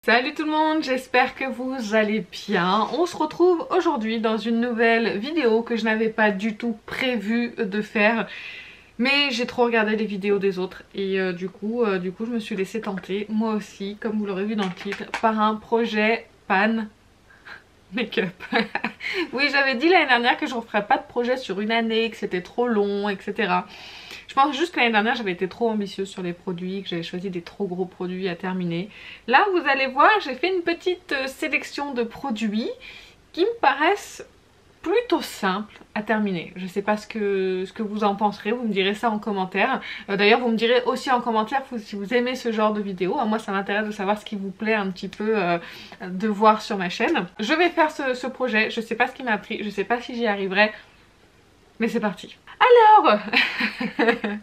Salut tout le monde, j'espère que vous allez bien. On se retrouve aujourd'hui dans une nouvelle vidéo que je n'avais pas du tout prévu de faire. Mais j'ai trop regardé les vidéos des autres et du coup je me suis laissée tenter, moi aussi, comme vous l'aurez vu dans le titre, par un projet pan make-up. Oui, j'avais dit l'année dernière que je ne referais pas de projet sur une année, que c'était trop long, etc. Je pense juste que l'année dernière j'avais été trop ambitieuse sur les produits, que j'avais choisi des trop gros produits à terminer. Là vous allez voir, j'ai fait une petite sélection de produits qui me paraissent plutôt simples à terminer. Je sais pas ce que vous en penserez, vous me direz ça en commentaire. D'ailleurs vous me direz aussi en commentaire si vous aimez ce genre de vidéo. Moi ça m'intéresse de savoir ce qui vous plaît un petit peu de voir sur ma chaîne. Je vais faire ce projet, je sais pas ce qui m'a pris, je sais pas si j'y arriverai, mais c'est parti. Alors,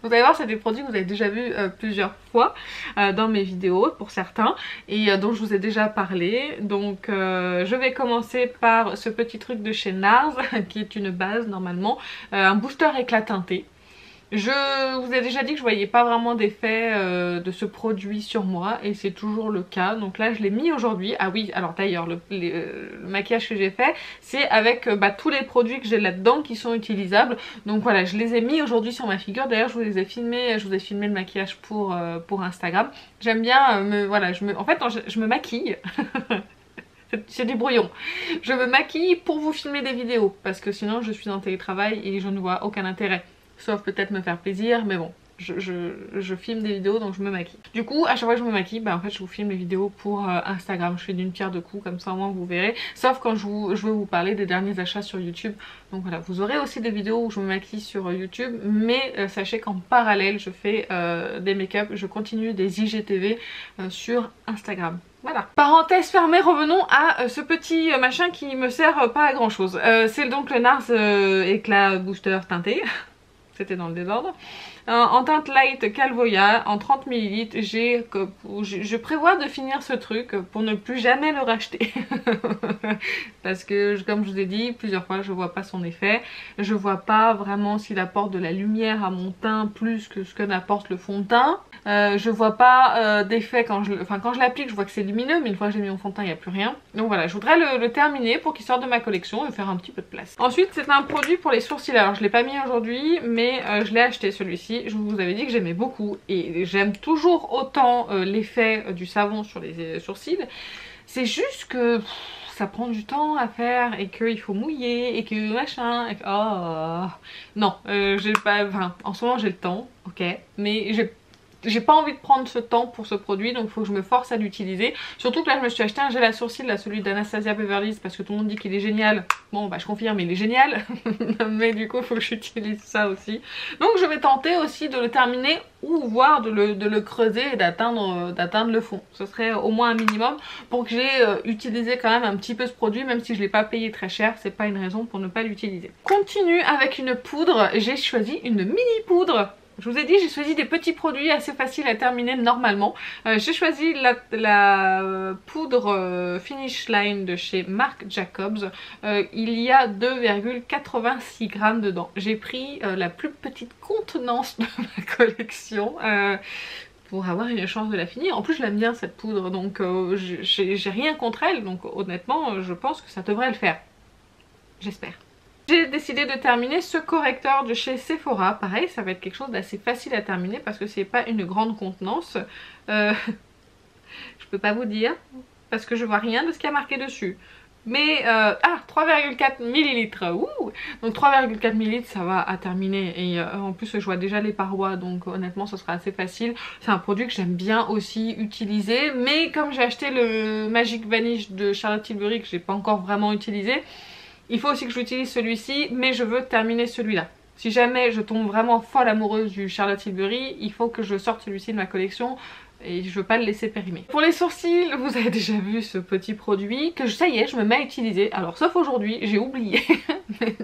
vous allez voir, c'est des produits que vous avez déjà vus plusieurs fois dans mes vidéos pour certains et dont je vous ai déjà parlé. Donc je vais commencer par ce petit truc de chez NARS qui est une base normalement, un booster éclat teinté. Je vous ai déjà dit que je voyais pas vraiment d'effet de ce produit sur moi et c'est toujours le cas. Donc là je l'ai mis aujourd'hui. Ah oui, alors d'ailleurs le maquillage que j'ai fait c'est avec tous les produits que j'ai là-dedans qui sont utilisables. Donc voilà, je les ai mis aujourd'hui sur ma figure. D'ailleurs je vous ai filmé le maquillage pour Instagram. J'aime bien en fait je me maquille. C'est du brouillon. Je me maquille pour vous filmer des vidéos parce que sinon je suis en télétravail et je ne vois aucun intérêt. Sauf peut-être me faire plaisir, mais bon, je filme des vidéos donc je me maquille. Du coup, à chaque fois que je me maquille, en fait je vous filme les vidéos pour Instagram. Je fais d'une pierre deux coups, comme ça au moins vous verrez. Sauf quand je veux vous parler des derniers achats sur YouTube. Donc voilà, vous aurez aussi des vidéos où je me maquille sur YouTube. Mais sachez qu'en parallèle, je fais des make-up, je continue des IGTV sur Instagram. Voilà. Parenthèse fermée, revenons à ce petit machin qui me sert pas à grand chose. C'est donc le NARS éclat booster teinté. C'était dans le désordre. En teinte light Calvoya, en 30 ml, je prévois de finir ce truc pour ne plus jamais le racheter. Parce que, comme je vous ai dit plusieurs fois, je vois pas son effet. Je vois pas vraiment s'il apporte de la lumière à mon teint plus que ce que n'apporte le fond de teint. Je vois pas d'effet quand je l'applique, je vois que c'est lumineux, mais une fois que j'ai mis mon fond de teint, il n'y a plus rien. Donc voilà, je voudrais le terminer pour qu'il sorte de ma collection et faire un petit peu de place. Ensuite, c'est un produit pour les sourcils. Alors, je l'ai pas mis aujourd'hui, mais je l'ai acheté celui-ci. Je vous avais dit que j'aimais beaucoup et j'aime toujours autant l'effet du savon sur les sourcils. C'est juste que ça prend du temps à faire et qu'il faut mouiller et que machin et que... Oh non, j'ai pas... Enfin, en ce moment j'ai le temps, ok, mais j'ai pas envie de prendre ce temps pour ce produit, donc il faut que je me force à l'utiliser. Surtout que là je me suis acheté un gel à sourcils, là, celui d'Anastasia Beverly Hills, parce que tout le monde dit qu'il est génial. Bon bah je confirme, il est génial. Mais du coup il faut que j'utilise ça aussi. Donc je vais tenter aussi de le terminer ou voire de le creuser et d'atteindre le fond. Ce serait au moins un minimum pour que j'ai utilisé quand même un petit peu ce produit, même si je l'ai pas payé très cher, c'est pas une raison pour ne pas l'utiliser. Continue avec une poudre, j'ai choisi une mini poudre. Je vous ai dit, j'ai choisi des petits produits assez faciles à terminer normalement. J'ai choisi la poudre Finish Line de chez Marc Jacobs. Il y a 2,86 grammes dedans. J'ai pris la plus petite contenance de ma collection. Pour avoir une chance de la finir. En plus je l'aime bien cette poudre, donc j'ai rien contre elle, donc honnêtement je pense que ça devrait le faire. J'espère. J'ai décidé de terminer ce correcteur de chez Sephora. Pareil, ça va être quelque chose d'assez facile à terminer parce que c'est pas une grande contenance. Je peux pas vous dire parce que je vois rien de ce qui a marqué dessus. Mais 3,4 ml. Donc 3,4 ml ça va à terminer et en plus je vois déjà les parois, donc honnêtement ça sera assez facile. C'est un produit que j'aime bien aussi utiliser, mais comme j'ai acheté le Magic Vanish de Charlotte Tilbury que j'ai pas encore vraiment utilisé, il faut aussi que j'utilise celui-ci, mais je veux terminer celui-là. Si jamais je tombe vraiment folle amoureuse du Charlotte Tilbury, il faut que je sorte celui-ci de ma collection et je veux pas le laisser périmer. Pour les sourcils, vous avez déjà vu ce petit produit que ça y est, je me mets à utiliser. Alors sauf aujourd'hui, j'ai oublié, mais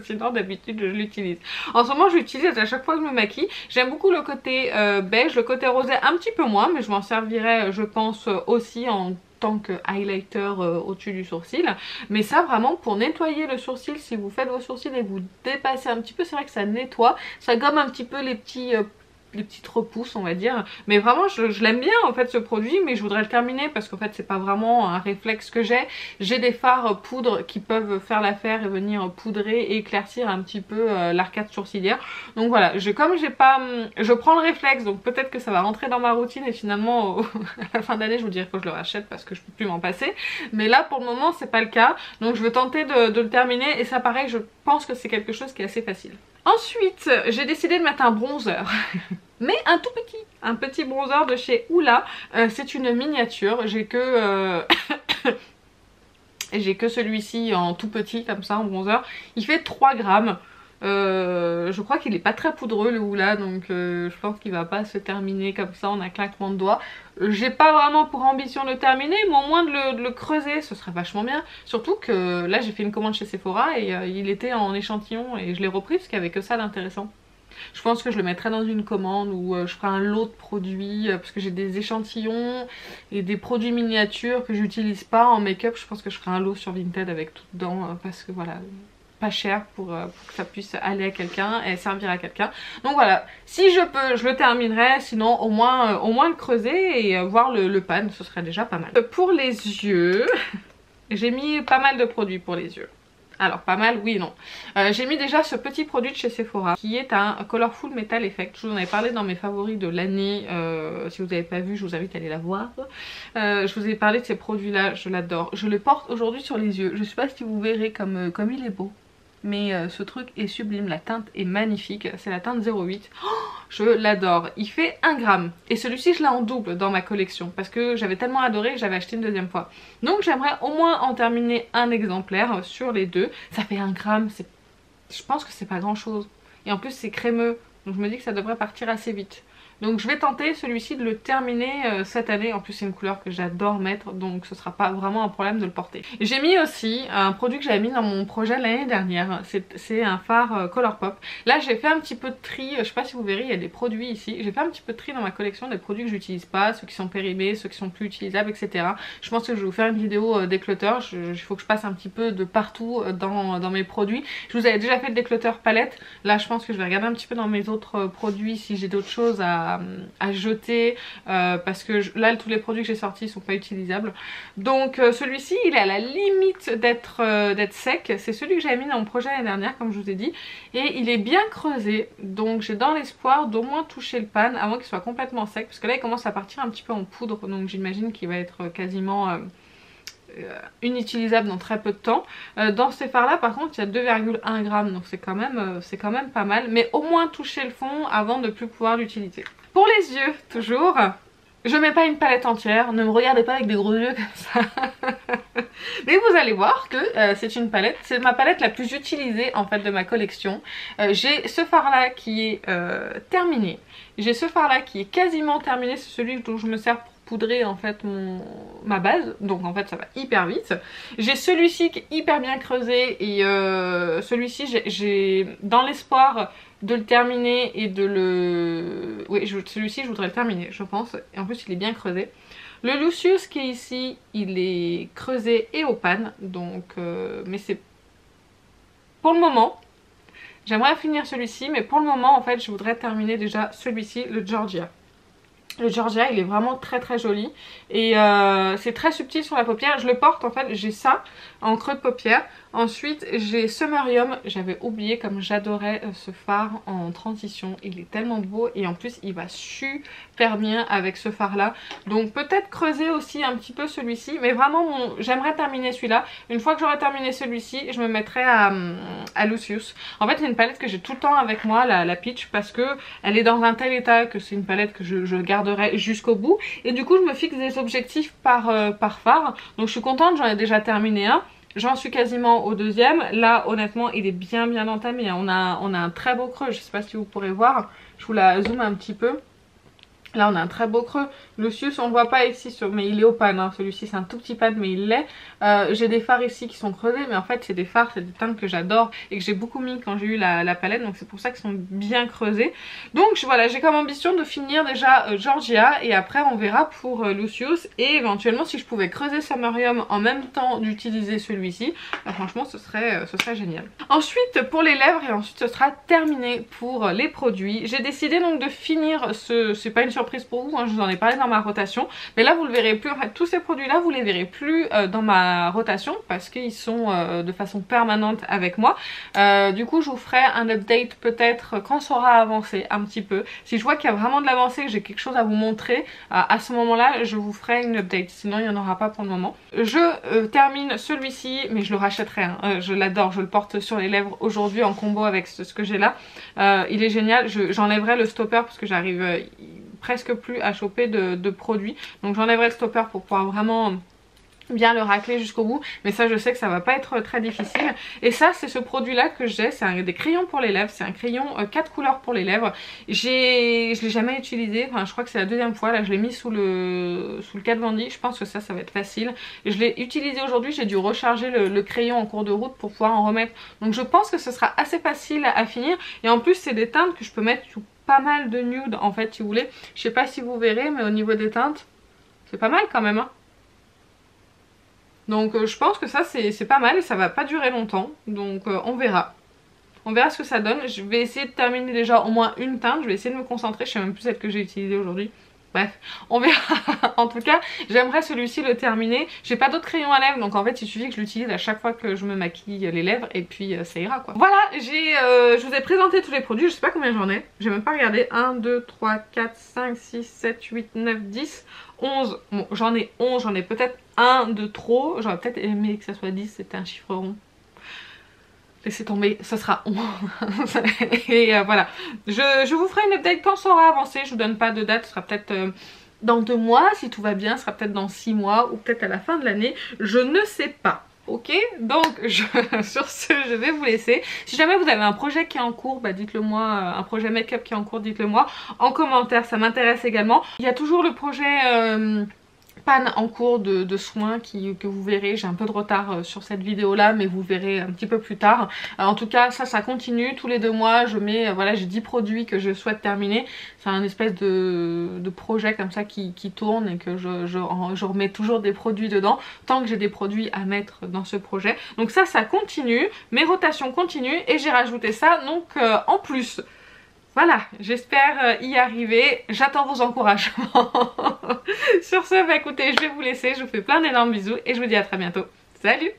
sinon d'habitude je l'utilise. En ce moment je l'utilise à chaque fois que je me maquille. J'aime beaucoup le côté beige, le côté rosé un petit peu moins, mais je m'en servirai je pense aussi en tant que highlighter au-dessus du sourcil. Mais ça vraiment pour nettoyer le sourcil, si vous faites vos sourcils et que vous dépassez un petit peu, c'est vrai que ça nettoie, ça gomme un petit peu les petits petites repousses on va dire, mais vraiment je l'aime bien en fait ce produit, mais je voudrais le terminer parce qu'en fait c'est pas vraiment un réflexe que j'ai des fards poudre qui peuvent faire l'affaire et venir poudrer et éclaircir un petit peu l'arcade sourcilière. Donc voilà, comme j'ai pas, je prends le réflexe, donc peut-être que ça va rentrer dans ma routine et finalement à la fin d'année je vous dirai que je le rachète parce que je peux plus m'en passer, mais là pour le moment c'est pas le cas, donc je veux tenter de le terminer et ça pareil je pense que c'est quelque chose qui est assez facile. Ensuite, j'ai décidé de mettre un bronzer, mais un petit bronzer de chez Hoola. C'est une miniature, j'ai que celui-ci en tout petit comme ça en bronzer. Il fait 3 grammes. Je crois qu'il est pas très poudreux le Hoola, donc je pense qu'il va pas se terminer comme ça en un claquement de doigts. J'ai pas vraiment pour ambition de le terminer, mais au moins de le creuser, ce serait vachement bien. Surtout que là j'ai fait une commande chez Sephora et il était en échantillon et je l'ai repris parce qu'il n'y avait que ça d'intéressant. Je pense que je le mettrai dans une commande où je ferai un lot de produits parce que j'ai des échantillons et des produits miniatures que j'utilise pas en make-up. Je pense que je ferai un lot sur Vinted avec tout dedans parce que voilà, pas cher pour que ça puisse aller à quelqu'un et servir à quelqu'un. Donc voilà, si je peux, je le terminerai, sinon au moins le creuser et voir le pan, ce serait déjà pas mal. Pour les yeux, j'ai mis pas mal de produits pour les yeux. Alors pas mal, oui et non. J'ai mis déjà ce petit produit de chez Sephora qui est un Colorful Metal Effect. Je vous en avais parlé dans mes favoris de l'année. Si vous n'avez pas vu, je vous invite à aller la voir. Je vous ai parlé de ces produits là, je l'adore. Je le porte aujourd'hui sur les yeux. Je sais pas si vous verrez comme il est beau. Mais ce truc est sublime, la teinte est magnifique, c'est la teinte 08. Oh, je l'adore, il fait 1 gramme. Et celui-ci je l'ai en double dans ma collection parce que j'avais tellement adoré que j'avais acheté une deuxième fois. Donc j'aimerais au moins en terminer un exemplaire sur les deux. Ça fait 1 gramme, je pense que c'est pas grand chose. Et en plus c'est crémeux, donc je me dis que ça devrait partir assez vite. Donc je vais tenter celui-ci de le terminer cette année. En plus c'est une couleur que j'adore mettre, donc ce sera pas vraiment un problème de le porter. J'ai mis aussi un produit que j'avais mis dans mon projet l'année dernière. C'est un fard Colourpop. Là j'ai fait un petit peu de tri, je sais pas si vous verrez, il y a des produits ici. J'ai fait un petit peu de tri dans ma collection des produits que j'utilise pas, ceux qui sont périmés, ceux qui sont plus utilisables, etc. Je pense que je vais vous faire une vidéo déclutter. Il faut que je passe un petit peu de partout dans mes produits. Je vous avais déjà fait le déclutter palette. Là je pense que je vais regarder un petit peu dans mes autres produits si j'ai d'autres choses à jeter parce que là tous les produits que j'ai sortis sont pas utilisables. Donc celui-ci il est à la limite d'être sec. C'est celui que j'avais mis dans mon projet l'année dernière comme je vous ai dit, et il est bien creusé, donc j'ai dans l'espoir d'au moins toucher le pan avant qu'il soit complètement sec parce que là il commence à partir un petit peu en poudre, donc j'imagine qu'il va être quasiment inutilisable dans très peu de temps. Dans ces fards là par contre il y a 2,1 grammes, donc c'est quand même pas mal, mais au moins toucher le fond avant de plus pouvoir l'utiliser. Pour les yeux toujours, je mets pas une palette entière, ne me regardez pas avec des gros yeux comme ça. Mais vous allez voir que c'est une palette, c'est ma palette la plus utilisée en fait de ma collection. J'ai ce fard là qui est terminé, j'ai ce fard là qui est quasiment terminé, c'est celui dont je me sers pour poudrer en fait ma base, donc en fait ça va hyper vite. J'ai celui-ci qui est hyper bien creusé et celui-ci j'ai dans l'espoir de le terminer et de le... Oui, celui-ci je voudrais le terminer je pense, et en plus il est bien creusé. Le Lucius qui est ici, il est creusé et au pan, donc mais c'est pour le moment. J'aimerais finir celui-ci, mais pour le moment en fait je voudrais terminer déjà celui-ci, le Georgia. Le Georgia il est vraiment très très joli et c'est très subtil sur la paupière. Je le porte en fait, j'ai ça en creux de paupière. Ensuite j'ai Summerium, j'avais oublié comme j'adorais ce fard en transition. Il est tellement beau et en plus il va super bien avec ce fard là. Donc peut-être creuser aussi un petit peu celui-ci, mais vraiment j'aimerais terminer celui-là. Une fois que j'aurai terminé celui-ci, je me mettrai à Lucius. En fait c'est une palette que j'ai tout le temps avec moi, la Peach, parce que elle est dans un tel état que c'est une palette que je garderai jusqu'au bout. Et du coup je me fixe des objectifs par fard. Donc je suis contente, j'en ai déjà terminé un. J'en suis quasiment au deuxième. Là honnêtement il est bien entamé. On a un très beau creux. Je sais pas si vous pourrez voir. Je vous la zoome un petit peu. Là on a un très beau creux. Lucius on le voit pas ici mais il est opaque hein. Celui-ci c'est un tout petit pad mais il l'est. J'ai des fards ici qui sont creusés mais en fait c'est des fards, c'est des teintes que j'adore et que j'ai beaucoup mis quand j'ai eu la palette, donc c'est pour ça qu'ils sont bien creusés. Donc voilà, j'ai comme ambition de finir déjà Georgia et après on verra pour Lucius, et éventuellement si je pouvais creuser Summerium en même temps d'utiliser celui-ci, franchement ce serait génial. Ensuite pour les lèvres, et ensuite ce sera terminé pour les produits. J'ai décidé donc de finir c'est pas une surprise pour vous, hein, je vous en ai parlé dans ma rotation, mais là vous le verrez plus, en fait tous ces produits là vous les verrez plus dans ma rotation parce qu'ils sont de façon permanente avec moi. Du coup je vous ferai un update peut-être quand ça aura avancé un petit peu. Si je vois qu'il y a vraiment de l'avancée, que j'ai quelque chose à vous montrer, à ce moment là je vous ferai une update, sinon il n'y en aura pas pour le moment. Je termine celui-ci, mais je le rachèterai, hein. Je l'adore, je le porte sur les lèvres aujourd'hui en combo avec ce que j'ai là. Il est génial, j'enlèverai le stopper parce que j'arrive presque plus à choper de produits, donc j'enlèverai le stopper pour pouvoir vraiment bien le racler jusqu'au bout, mais ça je sais que ça va pas être très difficile. Et ça c'est ce produit là que j'ai, c'est des crayons pour les lèvres, c'est un crayon 4 couleurs pour les lèvres. Je l'ai jamais utilisé, enfin je crois que c'est la deuxième fois, là je l'ai mis sous le Kat Von D, je pense que ça va être facile. Je l'ai utilisé aujourd'hui, j'ai dû recharger le crayon en cours de route pour pouvoir en remettre, donc je pense que ce sera assez facile à finir. Et en plus c'est des teintes que je peux mettre sous pas mal de nude en fait si vous voulez. Je sais pas si vous verrez mais au niveau des teintes c'est pas mal quand même hein. Donc je pense que ça c'est pas mal et ça va pas durer longtemps, donc on verra. On verra ce que ça donne. Je vais essayer de terminer déjà au moins une teinte, je vais essayer de me concentrer, je sais même plus celle que j'ai utilisée aujourd'hui. Bref, on verra. En tout cas, j'aimerais celui-ci le terminer. J'ai pas d'autres crayons à lèvres, donc en fait il suffit que je l'utilise à chaque fois que je me maquille les lèvres et puis ça ira quoi. Voilà, je vous ai présenté tous les produits, je sais pas combien j'en ai. J'ai même pas regardé. 1, 2, 3, 4, 5, 6, 7, 8, 9, 10, 11. Bon, j'en ai 11, j'en ai peut-être un de trop. J'aurais peut-être aimé que ça soit 10, c'était un chiffre rond. Laissez tomber, ça sera 11. Et voilà, je vous ferai une update quand ça aura avancé. Je vous donne pas de date, ce sera peut-être dans 2 mois si tout va bien, ce sera peut-être dans 6 mois ou peut-être à la fin de l'année, je ne sais pas. Ok, donc sur ce je vais vous laisser. Si jamais vous avez un projet qui est en cours, bah dites-le moi, un projet make-up qui est en cours, dites-le moi en commentaire, ça m'intéresse également. Il y a toujours le projet panne en cours de soins que vous verrez. J'ai un peu de retard sur cette vidéo là, mais vous verrez un petit peu plus tard. En tout cas ça continue tous les 2 mois. Je mets, voilà, j'ai 10 produits que je souhaite terminer. C'est un espèce de projet comme ça qui tourne et que je remets toujours des produits dedans tant que j'ai des produits à mettre dans ce projet. Donc ça continue, mes rotations continuent et j'ai rajouté ça donc en plus. Voilà, j'espère y arriver, j'attends vos encouragements. Sur ce, bah écoutez, je vais vous laisser, je vous fais plein d'énormes bisous et je vous dis à très bientôt. Salut!